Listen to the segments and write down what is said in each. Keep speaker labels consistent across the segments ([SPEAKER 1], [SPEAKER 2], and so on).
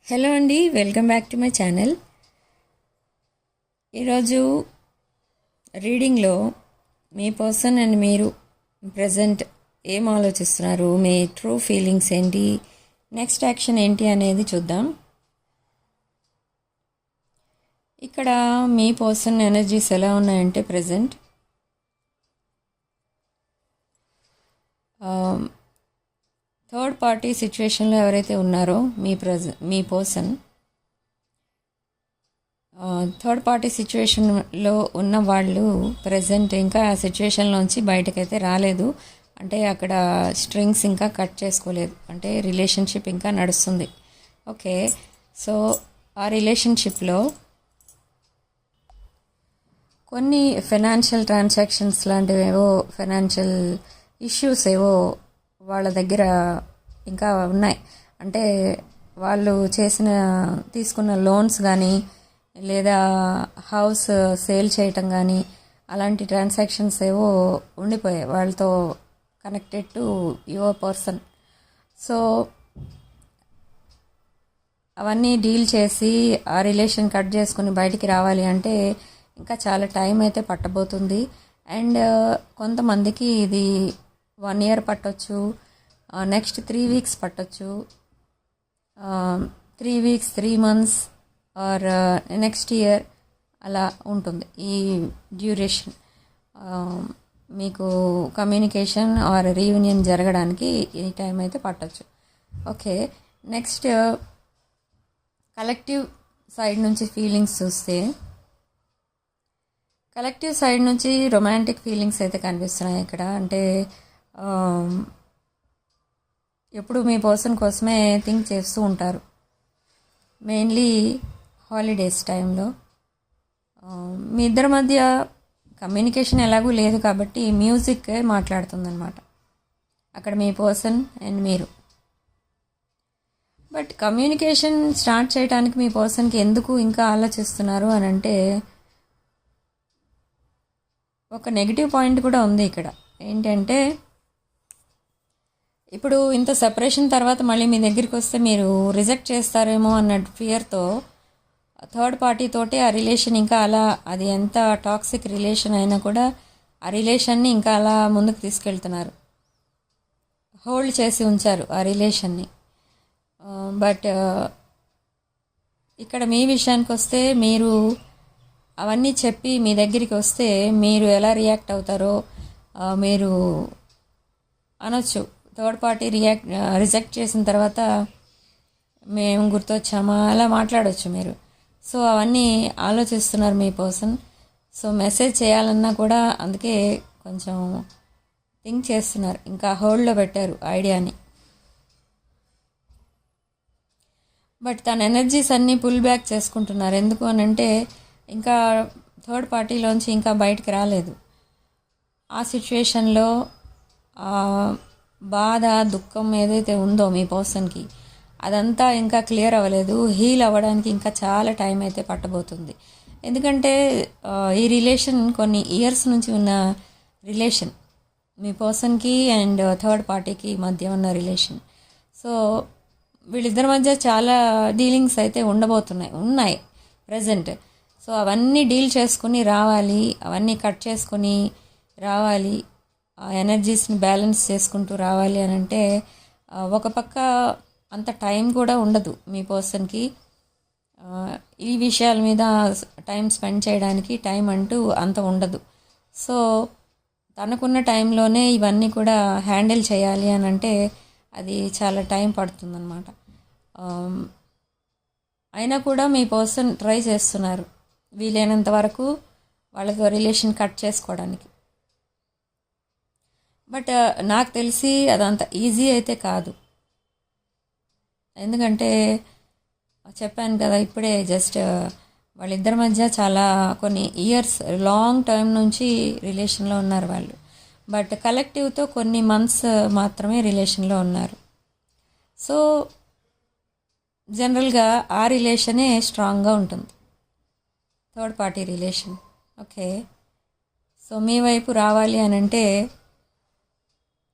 [SPEAKER 1] Hello అండి, welcome back to my channel. ఈరోజు రీడింగ్లో మీ person and మీరు ప్రజెంట్ ఏం ఆలోచిస్తున్నారు, మీ ట్రూ ఫీలింగ్స్ ఏంటి, నెక్స్ట్ యాక్షన్ ఏంటి అనేది చూద్దాం. ఇక్కడ మీ పర్సన్ ఎనర్జీస్ ఎలా ఉన్నాయంటే ప్రజెంట్ థర్డ్ పార్టీ సిచ్యువేషన్లో ఎవరైతే ఉన్నారో మీ పర్సన్ థర్డ్ పార్టీ సిచ్యువేషన్లో ఉన్న వాళ్ళు ప్రజెంట్ ఇంకా ఆ సిచ్యువేషన్లోంచి బయటకైతే రాలేదు. అంటే అక్కడ స్ట్రింగ్స్ ఇంకా కట్ చేసుకోలేదు, అంటే రిలేషన్షిప్ ఇంకా నడుస్తుంది. ఓకే, సో ఆ రిలేషన్షిప్లో కొన్ని ఫైనాన్షియల్ ట్రాన్సాక్షన్స్ లాంటివేవో ఫైనాన్షియల్ ఇష్యూస్ ఏవో వాళ్ళ దగ్గర ఇంకా ఉన్నాయి. అంటే వాళ్ళు తీసుకున్న లోన్స్ కానీ లేదా హౌస్ సేల్ చేయటం కానీ అలాంటి ట్రాన్సాక్షన్స్ ఏవో ఉండిపోయాయి వాళ్ళతో connected to your person. So అవన్నీ డీల్ చేసి ఆ రిలేషన్ కట్ చేసుకుని బయటికి రావాలి అంటే ఇంకా చాలా టైం అయితే పట్టబోతుంది. అండ్ కొంతమందికి ఇది 1 year పట్టొచ్చు, నెక్స్ట్ 3 weeks పట్టొచ్చు, 3 weeks 3 months or next year అలా ఉంటుంది ఈ డ్యూరేషన్. మీకు కమ్యూనికేషన్ ఆర్ రీయూనియన్ జరగడానికి ఈ టైం అయితే పట్టొచ్చు. ఓకే, నెక్స్ట్ కలెక్టివ్ సైడ్ నుంచి ఫీలింగ్స్ చూస్తే కలెక్టివ్ సైడ్ నుంచి రొమాంటిక్ ఫీలింగ్స్ అయితే కనిపిస్తున్నాయి ఇక్కడ. అంటే ఎప్పుడు మీ పర్సన్ కోసమే థింక్ చేస్తూ ఉంటారు, మెయిన్లీ హాలిడేస్ టైంలో. మీ ఇద్దరి మధ్య కమ్యూనికేషన్ ఎలాగూ లేదు కాబట్టి మ్యూజిక్ మాట్లాడుతుందన్నమాట అక్కడ మీ పర్సన్ అండ్ మీరు. బట్ కమ్యూనికేషన్ స్టార్ట్ చేయడానికి మీ పర్సన్కి ఎందుకు ఇంకా ఆలోచిస్తున్నారు అని అంటే ఒక నెగిటివ్ పాయింట్ కూడా ఉంది ఇక్కడ. ఏంటంటే ఇప్పుడు ఇంత సెపరేషన్ తర్వాత మళ్ళీ మీ దగ్గరికి వస్తే మీరు రిజెక్ట్ చేస్తారేమో అన్న ఫియర్తో థర్డ్ పార్టీ తోటి ఆ రిలేషన్ ఇంకా అలా, అది ఎంత టాక్సిక్ రిలేషన్ అయినా కూడా ఆ రిలేషన్ని ఇంకా అలా ముందుకు తీసుకెళ్తున్నారు, హోల్డ్ చేసి ఉంచారు ఆ రిలేషన్ని. బట్ ఇక్కడ మీ విషయానికి వస్తే మీరు అవన్నీ చెప్పి మీ దగ్గరికి వస్తే మీరు ఎలా రియాక్ట్ అవుతారో మీరు అనొచ్చు. థర్డ్ పార్టీ రిజెక్ట్ చేసిన తర్వాత మేము గుర్తొచ్చామా అలా మాట్లాడవచ్చు మీరు. సో అవన్నీ ఆలోచిస్తున్నారు మీ పర్సన్. సో మెసేజ్ చేయాలన్నా కూడా అందుకే కొంచెం థింక్ చేస్తున్నారు, ఇంకా హోల్డ్లో పెట్టారు ఐడియాని. బట్ తన ఎనర్జీస్ అన్నీ పుల్ బ్యాక్ చేసుకుంటున్నారు. ఎందుకు అని అంటే ఇంకా థర్డ్ పార్టీలోంచి ఇంకా బయటికి రాలేదు. ఆ సిచ్యువేషన్లో బాధ దుఃఖం ఏదైతే ఉందో మీ పర్సన్కి అదంతా ఇంకా క్లియర్ అవ్వలేదు. హీల్ అవ్వడానికి ఇంకా చాలా టైం అయితే పట్టబోతుంది. ఎందుకంటే ఈ రిలేషన్ కొన్ని ఇయర్స్ నుంచి ఉన్న రిలేషన్, మీ పర్సన్కి అండ్ థర్డ్ పార్టీకి మధ్య ఉన్న రిలేషన్. సో వీళ్ళిద్దరి మధ్య చాలా డీలింగ్స్ అయితే ఉన్నాయి ప్రజెంట్. సో అవన్నీ డీల్ చేసుకుని రావాలి, అవన్నీ కట్ చేసుకుని రావాలి, ఆ ఎనర్జీస్ని బ్యాలెన్స్ చేసుకుంటూ రావాలి అని అంటే ఒక పక్క అంత టైం కూడా ఉండదు మీ పర్సన్కి ఈ విషయాల మీద టైం స్పెండ్ చేయడానికి. టైం అంటూ అంత ఉండదు. సో తనకున్న టైంలోనే ఇవన్నీ కూడా హ్యాండిల్ చేయాలి అని అంటే అది చాలా టైం పడుతుందన్నమాట. అయినా కూడా మీ పర్సన్ ట్రై చేస్తున్నారు వీలైనంత వరకు వాళ్ళతో రిలేషన్ కట్ చేసుకోవడానికి. బట్ నాకు తెలిసి అదంత ఈజీ అయితే కాదు. ఎందుకంటే చెప్పాను కదా ఇప్పుడే, జస్ట్ వాళ్ళిద్దరి మధ్య చాలా కొన్ని ఇయర్స్ లాంగ్ టైం నుంచి రిలేషన్లో ఉన్నారు వాళ్ళు. బట్ కలెక్టివ్తో కొన్ని మంత్స్ మాత్రమే రిలేషన్లో ఉన్నారు. సో జనరల్గా ఆ రిలేషనే స్ట్రాంగ్గా ఉంటుంది, third party relation. Okay, so మీ వైపు రావాలి అని అంటే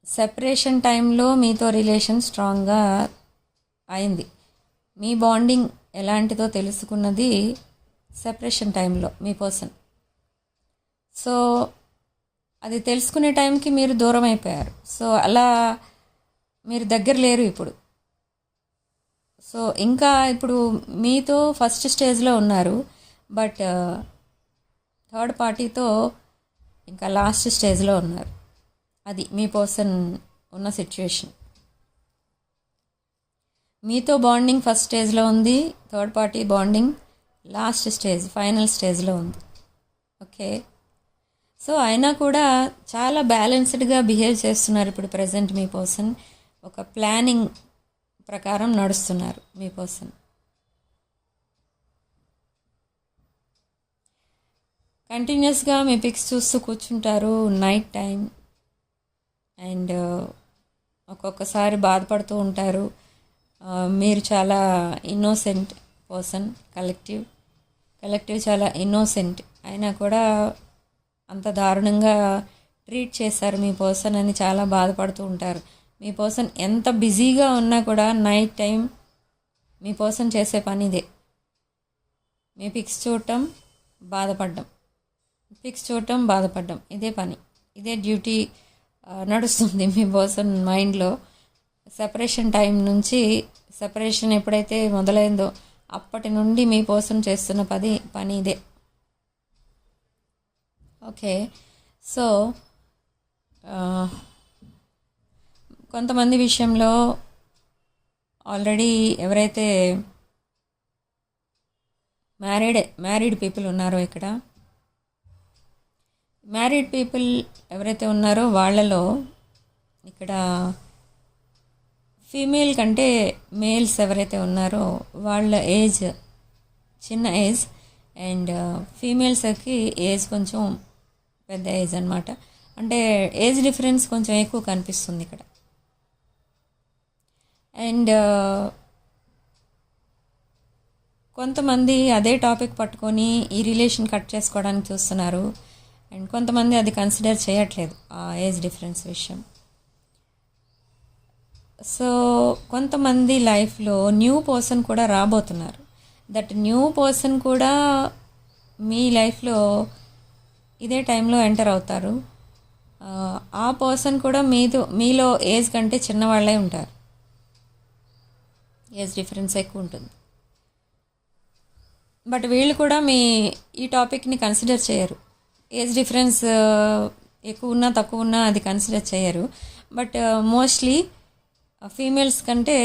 [SPEAKER 1] సెపరేషన్ టైంలో మీతో రిలేషన్ స్ట్రాంగ్గా అయింది. మీ బాండింగ్ ఎలాంటిదో తెలుసుకున్నది సెపరేషన్ టైంలో మీ పర్సన్. సో అది తెలుసుకునే టైంకి మీరు దూరం అయిపోయారు. సో అలా మీరు దగ్గర లేరు ఇప్పుడు. సో ఇంకా ఇప్పుడు మీతో ఫస్ట్ స్టేజ్లో ఉన్నారు, బట్ థర్డ్ పార్టీతో ఇంకా లాస్ట్ స్టేజ్లో ఉన్నారు. అది మీ పర్సన్ ఉన్న సిచ్యువేషన్. మీతో బాండింగ్ ఫస్ట్ స్టేజ్లో ఉంది, third party bonding last stage, final స్టేజ్లో ఉంది. ఓకే, సో అయినా కూడా చాలా బ్యాలెన్స్డ్గా బిహేవ్ చేస్తున్నారు ఇప్పుడు ప్రజెంట్ మీ పర్సన్. ఒక ప్లానింగ్ ప్రకారం నడుస్తున్నారు మీ పర్సన్. కంటిన్యూస్గా మీ పిక్స్ చూస్తూ కూర్చుంటారు నైట్ టైం, అండ్ ఒక్కొక్కసారి బాధపడుతూ ఉంటారు. మీరు చాలా ఇన్నోసెంట్ పర్సన్, కలెక్టివ్ చాలా ఇన్నోసెంట్. అయినా కూడా అంత దారుణంగా ట్రీట్ చేశారు మీ పర్సన్ అని చాలా బాధపడుతూ ఉంటారు. మీ పర్సన్ ఎంత బిజీగా ఉన్నా కూడా నైట్ టైం మీ పర్సన్ చేసే పని ఇదే. మీ పిక్స్ చూడటం, బాధపడడం, పిక్స్ చూడటం, బాధపడడం, ఇదే పని, ఇదే డ్యూటీ నడుస్తుంది మీ పర్సన్ మైండ్లో. సెపరేషన్ టైం నుంచి, సెపరేషన్ ఎప్పుడైతే మొదలైందో అప్పటి నుండి మీ పర్సన్ చేస్తున్న పని ఇదే. ఓకే, సో కొంతమంది విషయంలో ఆల్రెడీ ఎవరైతే మ్యారీడ్ పీపుల్ ఉన్నారో, ఇక్కడ మ్యారీడ్ పీపుల్ ఎవరైతే ఉన్నారో వాళ్ళలో ఇక్కడ ఫీమేల్ కంటే మేల్స్ ఎవరైతే ఉన్నారో వాళ్ళ ఏజ్ చిన్న ఏజ్, అండ్ ఫీమేల్స్కి ఏజ్ కొంచెం పెద్ద ఏజ్ అనమాట. అంటే ఏజ్ డిఫరెన్స్ కొంచెం ఎక్కువ కనిపిస్తుంది ఇక్కడ. అండ్ కొంతమంది అదే టాపిక్ పట్టుకొని ఈ రిలేషన్ కట్ చేసుకోవడానికి చూస్తున్నారు, అండ్ కొంతమంది అది కన్సిడర్ చేయట్లేదు ఆ ఏజ్ డిఫరెన్స్ విషయం. సో కొంతమంది లైఫ్లో న్యూ పర్సన్ కూడా రాబోతున్నారు. దట్ న్యూ పర్సన్ కూడా మీ లైఫ్లో ఇదే టైంలో ఎంటర్ అవుతారు. ఆ పర్సన్ కూడా మీలో ఏజ్ కంటే చిన్నవాళ్ళే ఉంటారు. ఏజ్ డిఫరెన్స్ ఎక్కువ ఉంటుంది. బట్ వీళ్ళు కూడా ఈ టాపిక్ని కన్సిడర్ చేయరు. ఏజ్ డిఫరెన్స్ ఎక్కువ ఉన్నా తక్కువ ఉన్నా అది కన్సిడర్ చేయరు. బట్ మోస్ట్లీ ఫీమేల్స్ కంటే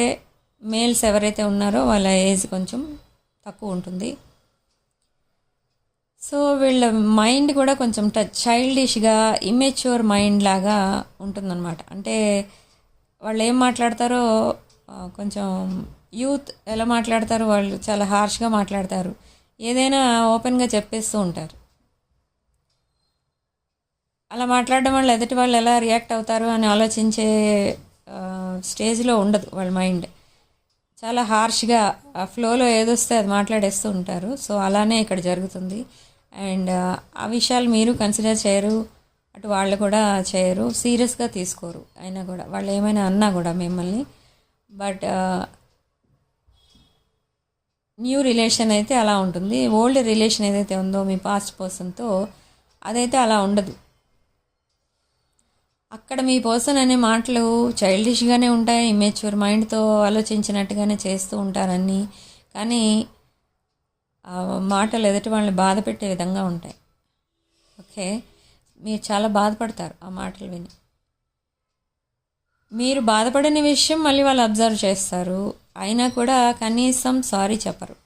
[SPEAKER 1] మేల్స్ ఎవరైతే ఉన్నారో వాళ్ళ ఏజ్ కొంచెం తక్కువ ఉంటుంది. సో వీళ్ళ మైండ్ కూడా కొంచెం చైల్డిష్గా, ఇమ్మెచ్యూర్ మైండ్ లాగా ఉంటుందన్నమాట. అంటే వాళ్ళు ఏం మాట్లాడతారో, కొంచెం యూత్ ఎలా మాట్లాడతారో వాళ్ళు చాలా హార్ష్గా మాట్లాడతారు. ఏదైనా ఓపెన్గా చెప్పేస్తూ ఉంటారు. అలా మాట్లాడడం వల్ల ఎదుటి వాళ్ళు ఎలా రియాక్ట్ అవుతారు అని ఆలోచించే స్టేజ్లో ఉండదు వాళ్ళ మైండ్. చాలా హార్ష్గా ఆ ఫ్లోలో ఏదొస్తే అది మాట్లాడేస్తూ ఉంటారు. సో అలానే ఇక్కడ జరుగుతుంది. అండ్ ఆ విషయాలు మీరు కన్సిడర్ చేయరు, అటు వాళ్ళు కూడా చేయరు, సీరియస్గా తీసుకోరు. అయినా కూడా వాళ్ళు ఏమైనా అన్నా కూడా మిమ్మల్ని. బట్ న్యూ రిలేషన్ అయితే అలా ఉంటుంది. ఓల్డ్ రిలేషన్ ఏదైతే ఉందో మీ పాస్ట్ పర్సన్తో, అదైతే అలా ఉండదు. అక్కడ మీ పర్సన్ అనే మాటలు చైల్డిష్గానే ఉంటాయి, ఇమ్మెచ్యూర్ మైండ్తో ఆలోచించినట్టుగానే చేస్తూ ఉంటారన్నీ. కానీ మాటలు ఎదుటి వాళ్ళని బాధ పెట్టే విధంగా ఉంటాయి. ఓకే, మీరు చాలా బాధపడతారు ఆ మాటలు విని. మీరు బాధపడిన విషయం మళ్ళీ వాళ్ళు అబ్జర్వ్ చేస్తారు, అయినా కూడా కనీసం సారీ చెప్పరు.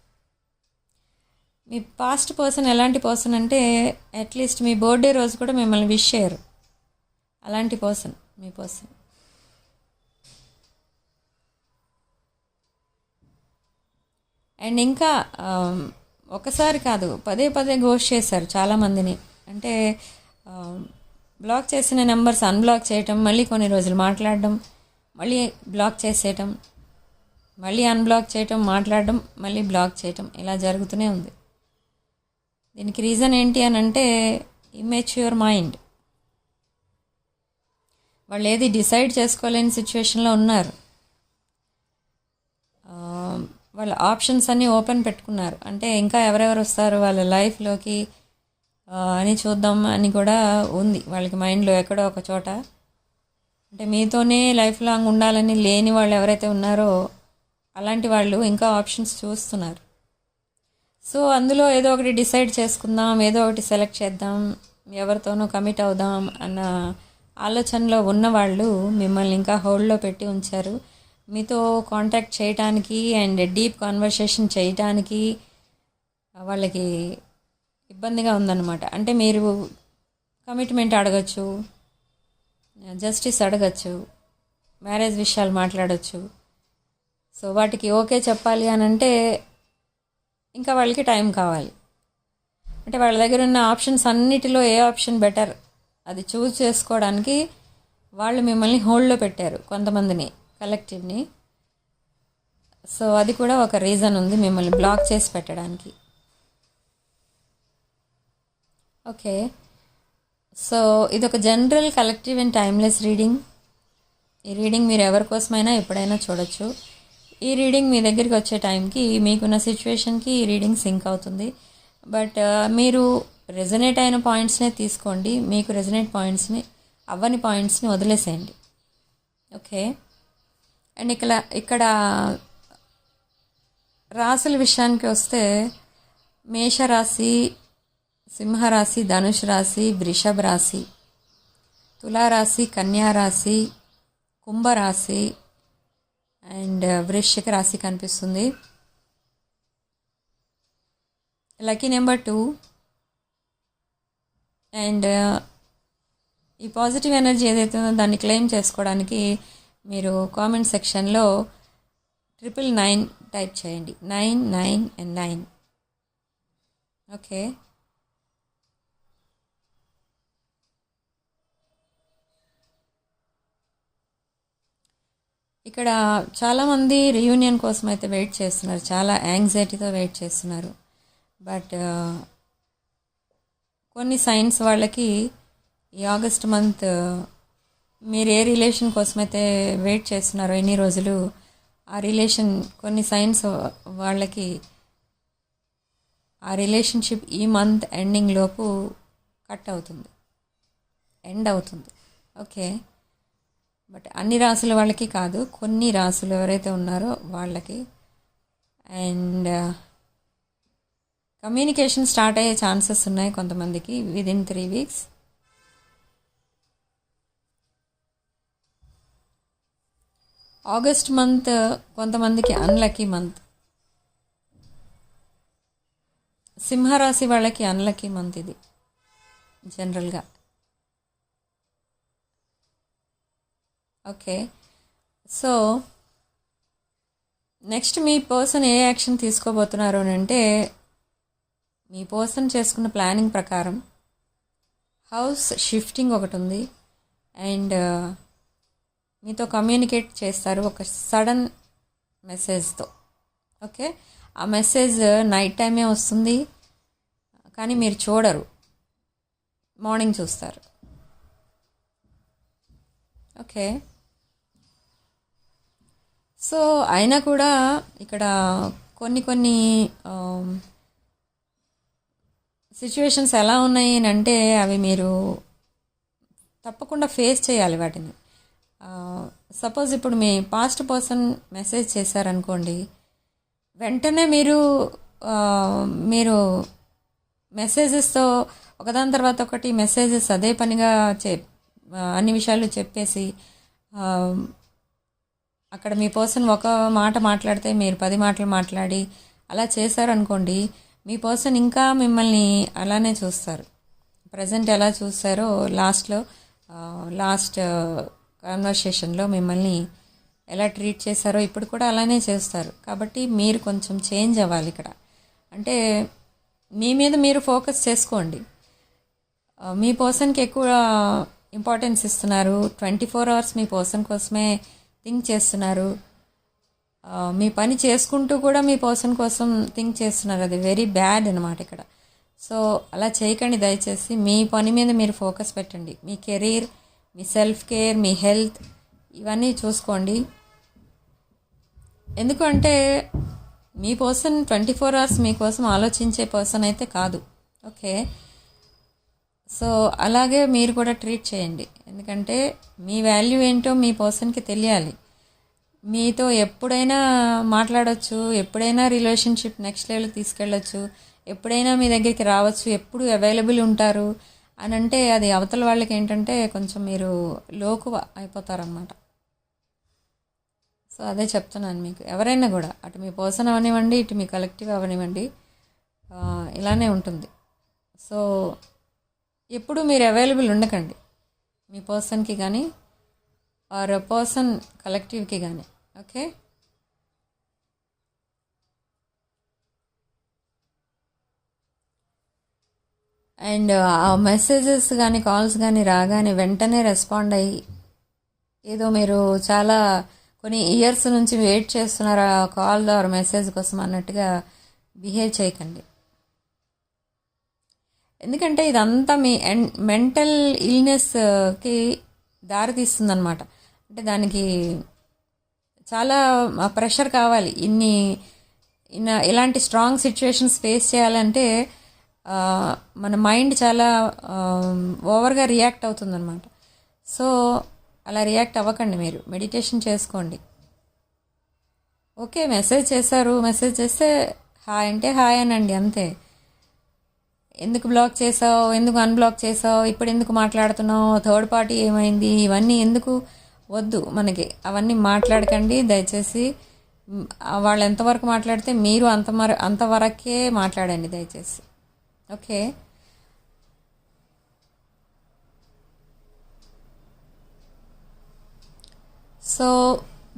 [SPEAKER 1] మీ పాస్ట్ పర్సన్ ఎలాంటి పర్సన్ అంటే అట్లీస్ట్ మీ బర్త్డే రోజు కూడా మిమ్మల్ని విష్ చేయరు. అలాంటి పర్సన్ మీ పర్సన్. అండ్ ఇంకా ఒకసారి కాదు, పదే గోస్ట్ చేశారు చాలామందిని. అంటే బ్లాక్ చేసిన నెంబర్స్ అన్బ్లాక్ చేయటం, మళ్ళీ కొన్ని రోజులు మాట్లాడడం, మళ్ళీ బ్లాక్ చేసేయటం, మళ్ళీ అన్బ్లాక్ చేయటం, మాట్లాడడం, మళ్ళీ బ్లాక్ చేయటం, ఇలా జరుగుతూనే ఉంది. దీనికి రీజన్ ఏంటి అని అంటే ఇమ్మెచ్యూర్ మైండ్. వాళ్ళు ఏది డిసైడ్ చేసుకోలేని సిచ్యువేషన్లో ఉన్నారు. వాళ్ళ ఆప్షన్స్ అన్నీ ఓపెన్ పెట్టుకున్నారు. అంటే ఇంకా ఎవరెవరు వస్తారు వాళ్ళ లైఫ్లోకి అని చూద్దాం అని కూడా ఉంది వాళ్ళకి మైండ్లో ఎక్కడో ఒక చోట. అంటే మీతోనే లైఫ్ లాంగ్ ఉండాలని లేని వాళ్ళు ఎవరైతే ఉన్నారో అలాంటి వాళ్ళు ఇంకా ఆప్షన్స్ చూస్తున్నారు. సో అందులో ఏదో ఒకటి డిసైడ్ చేసుకుందాం, ఏదో ఒకటి సెలెక్ట్ చేద్దాం, ఎవరితోనో కమిట్ అవుదాం అన్న ఆలోచనలో ఉన్నవాళ్ళు మిమ్మల్ని ఇంకా హోల్డ్లో పెట్టి ఉంచారు. మీతో కాంటాక్ట్ చేయటానికి అండ్ డీప్ కాన్వర్సేషన్ చేయటానికి వాళ్ళకి ఇబ్బందిగా ఉందన్నమాట. అంటే మీరు కమిట్మెంట్ అడగచ్చు, జస్టిస్ అడగచ్చు, మ్యారేజ్ విషయాలు మాట్లాడచ్చు. సో వాటికి ఓకే చెప్పాలి అని అంటే ఇంకా వాళ్ళకి టైం కావాలి. అంటే వాళ్ళ దగ్గర ఉన్న ఆప్షన్స్ అన్నిటిలో ఏ ఆప్షన్ బెటర్ అది చూస్ చేసుకోవడానికి వాళ్ళు మిమ్మల్ని హోల్డ్లో పెట్టారు, కొంతమందిని, కలెక్టివ్ని. సో అది కూడా ఒక రీజన్ ఉంది మిమ్మల్ని బ్లాక్ చేసి పెట్టడానికి. ఓకే, సో ఇది ఒక general collective and timeless reading. ఈ రీడింగ్ మీరు ఎవరి కోసమైనా ఎప్పుడైనా చూడొచ్చు. ఈ రీడింగ్ మీ దగ్గరికి వచ్చే టైంకి మీకున్న సిచ్యువేషన్కి ఈ రీడింగ్ సింక్ అవుతుంది. బట్ మీరు రెజనేట్ అయిన పాయింట్స్నే తీసుకోండి, మీకు రెజనేట్ పాయింట్స్ని అవ్వని పాయింట్స్ని వదిలేసేయండి. ఓకే, అండ్ ఇక్కడ రాశుల విషయానికి వస్తే మేషరాశి, సింహరాశి, ధనుష్ రాశి, వృషభ రాశి, తులారాశి, కన్యారాశి, కుంభరాశి అండ్ వృశ్చిక రాశి కనిపిస్తుంది. Lucky number 2. అండ్ ఈ పాజిటివ్ ఎనర్జీ ఏదైతే ఉందో దాన్ని క్లెయిమ్ చేసుకోవడానికి మీరు కామెంట్ సెక్షన్లో 999 టైప్ చేయండి. 99 and 9. ఓకే, ఇక్కడ చాలామంది రీయూనియన్ కోసం అయితే వెయిట్ చేస్తున్నారు, చాలా యాంగ్జైటీతో వెయిట్ చేస్తున్నారు. బట్ కొన్ని సైన్స్ వాళ్ళకి ఈ ఆగస్ట్ మంత్ మీరు ఏ రిలేషన్ కోసమైతే వెయిట్ చేస్తున్నారో ఎన్ని రోజులు, ఆ రిలేషన్, కొన్ని సైన్స్ వాళ్ళకి ఆ రిలేషన్షిప్ ఈ మంత్ ఎండింగ్ లోపు ఎండ్ అవుతుంది. ఓకే, బట్ అన్ని రాసుల వాళ్ళకి కాదు, కొన్ని రాసులు ఎవరైతే ఉన్నారో వాళ్ళకి. అండ్ కమ్యూనికేషన్ స్టార్ట్ అయ్యే ఛాన్సెస్ ఉన్నాయి కొంతమందికి విదిన్ 3 weeks. ఆగస్ట్ మంత్ కొంతమందికి అన్లక్కీ మంత్. సింహరాశి వాళ్ళకి అన్లక్కీ మంత్ ఇది జనరల్గా. ఓకే, సో నెక్స్ట్ మీ పర్సన్ ఏ యాక్షన్ తీసుకోబోతున్నారు అని అంటే, మీ పర్సన్ చేసుకున్న ప్లానింగ్ ప్రకారం హౌస్ షిఫ్టింగ్ ఒకటి ఉంది. అండ్ మీతో కమ్యూనికేట్ చేస్తారు ఒక సడన్ మెసేజ్తో. ఓకే, ఆ మెసేజ్ నైట్ టైమే వస్తుంది, కానీ మీరు చూడరు, మార్నింగ్ చూస్తారు. ఓకే, సో అయినా కూడా ఇక్కడ కొన్ని సిచ్యువేషన్స్ ఎలా ఉన్నాయి అని అంటే అవి మీరు తప్పకుండా ఫేస్ చేయాలి వాటిని. సపోజ్ ఇప్పుడు మీ పాస్ట్ పర్సన్ మెసేజ్ చేశారనుకోండి, వెంటనే మీరు మెసేజెస్తో ఒకదాని తర్వాత ఒకటి మెసేజెస్ అదే పనిగా అన్ని విషయాలు చెప్పేసి అక్కడ మీ పర్సన్ ఒక మాట మాట్లాడితే మీరు 10 మాటలు మాట్లాడి అలా చేశారనుకోండి, మీ పర్సన్ ఇంకా మిమ్మల్ని అలానే చూస్తారు. ప్రజెంట్ ఎలా చూస్తారో లాస్ట్ కాన్వర్సేషన్లో మిమ్మల్ని ఎలా ట్రీట్ చేశారో ఇప్పుడు కూడా అలానే చేస్తారు. కాబట్టి మీరు కొంచెం చేంజ్ అవ్వాలి ఇక్కడ. అంటే మీ మీద మీరు ఫోకస్ చేసుకోండి. మీ పర్సన్కి ఎక్కువ ఇంపార్టెన్స్ ఇస్తున్నారు, 24 hours మీ పర్సన్ కోసమే థింక్ చేస్తున్నారు, మీ పని చేసుకుంటూ కూడా మీ పర్సన్ కోసం థింక్ చేస్తున్నారు. అది వెరీ బ్యాడ్ అనమాట ఇక్కడ. సో అలా చేయకండి దయచేసి. మీ పని మీద మీరు ఫోకస్ పెట్టండి. మీ కెరీర్, మీ సెల్ఫ్ కేర్, మీ హెల్త్ ఇవన్నీ చూసుకోండి. ఎందుకంటే మీ పర్సన్ 24 అవర్స్ మీకోసం ఆలోచించే పర్సన్ అయితే కాదు. ఓకే, సో అలాగే మీరు కూడా ట్రీట్ చేయండి. ఎందుకంటే మీ వాల్యూ ఏంటో మీ పర్సన్కి తెలియాలి. మీతో ఎప్పుడైనా మాట్లాడవచ్చు, ఎప్పుడైనా రిలేషన్షిప్ నెక్స్ట్ లెవెల్కి తీసుకెళ్ళచ్చు, ఎప్పుడైనా మీ దగ్గరికి రావచ్చు, ఎప్పుడు అవైలబుల్ ఉంటారు అని అంటే అది అవతల వాళ్ళకి ఏంటంటే కొంచెం మీరు లోకువ అయిపోతారనమాట. సో అదే చెప్తున్నాను మీకు. ఎవరైనా కూడా అటు మీ పర్సన్ అవనివ్వండి, ఇటు మీ కలెక్టివ్ అవనివ్వండి, ఇలానే ఉంటుంది. సో ఎప్పుడు మీరు అవైలబుల్ ఉండకండి మీ పర్సన్కి కానీ ఆర్ పర్సన్ కలెక్టివ్కి కానీ. ఓకే, అండ్ ఆ మెసేజెస్ కానీ కాల్స్ కానీ రాగానే వెంటనే రెస్పాండ్ అయ్యి ఏదో మీరు చాలా కొన్ని ఇయర్స్ నుంచి వెయిట్ చేస్తున్నారు ఆ కాల్ ఆర్ మెసేజ్ కోసం అన్నట్టుగా బిహేవ్ చేయకండి. ఎందుకంటే ఇదంతా మీ మెంటల్ ఇల్నెస్కి దారితీస్తుంది అనమాట. అంటే దానికి చాలా ప్రెషర్ కావాలి. ఇలాంటి స్ట్రాంగ్ సిచ్యువేషన్స్ ఫేస్ చేయాలంటే మన మైండ్ చాలా ఓవర్గా రియాక్ట్ అవుతుందన్నమాట. సో అలా రియాక్ట్ అవ్వకండి, మీరు మెడిటేషన్ చేసుకోండి. ఓకే, మెసేజ్ చేశారు, మెసేజ్ చేస్తే హాయ్ అంటే హాయ్ అనండి, అంతే. ఎందుకు బ్లాక్ చేసావు, ఎందుకు అన్బ్లాక్ చేసావు, ఇప్పుడు ఎందుకు మాట్లాడుతున్నావు, థర్డ్ పార్టీ ఏమైంది, ఇవన్నీ ఎందుకు వద్దు మనకి. అవన్నీ మాట్లాడకండి దయచేసి. వాళ్ళు ఎంతవరకు మాట్లాడితే మీరు అంతవరకే మాట్లాడండి దయచేసి. ఓకే, సో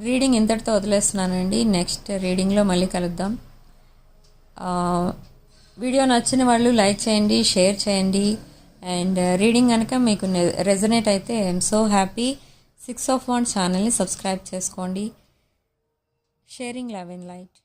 [SPEAKER 1] రీడింగ్ ఇంతటితో వదిలేస్తున్నానండి. నెక్స్ట్ రీడింగ్లో మళ్ళీ కలుద్దాం. వీడియో నచ్చిన వాళ్ళు లైక్ చేయండి, షేర్ చేయండి. అండ్ రీడింగ్ కనుక మీకు రెజనేట్ అయితే I'm so happy. 6 of Wands ఛానల్ని సబ్స్క్రైబ్ చేసుకోండి. Sharing love and light.